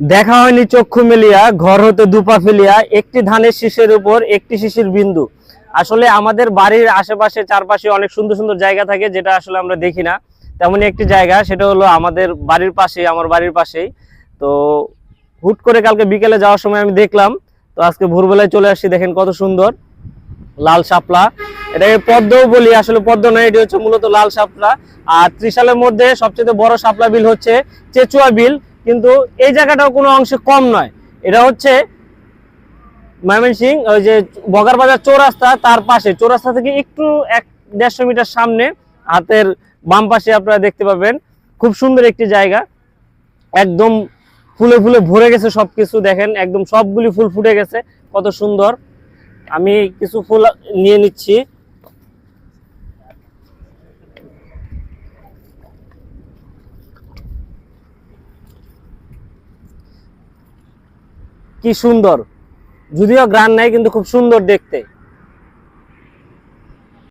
দেখা হয়নি চক্ষু মেলিয়া, ঘর হতে দুপা ফেলিয়া, একটি ধানের শীষের উপর একটি শিশির বিন্দু। আসলে আমাদের বাড়ির আশেপাশে চারপাশে অনেক সুন্দর সুন্দর জায়গা থাকে, যেটা আসলে আমরা দেখি না। তেমনই একটি জায়গা, সেটা হলো আমাদের বাড়ির পাশেই, আমার বাড়ির পাশেই। তো হুট করে কালকে বিকেলে যাওয়ার সময় আমি দেখলাম। তো আজকে ভোরবেলায় চলে আসছি, দেখেন কত সুন্দর লাল শাপলা। এটাকে পদ্মও বলি, আসলে পদ্ম নয়, এটি হচ্ছে মূলত লাল শাপলা। আর ত্রিশালের মধ্যে সবচেয়ে বড় শাপলা বিল হচ্ছে চেচুয়া বিল। কিন্তু এই জায়গাটাও কোনো অংশে কম নয়। এটা হচ্ছে ময়মনসিংহ, ওই যে বগার বাজার চৌরাস্তা, তার পাশে, চৌরাস্তা থেকে একটু 1-150 মিটার সামনে হাতের বাম পাশে আপনারা দেখতে পাবেন খুব সুন্দর একটি জায়গা। একদম ফুলে ফুলে ভরে গেছে সবকিছু, দেখেন একদম সবগুলি ফুল ফুটে গেছে, কত সুন্দর। আমি কিছু ফুল নিয়ে নিচ্ছি। কি সুন্দর, যদিও গ্রান নাই কিন্তু খুব সুন্দর দেখতে।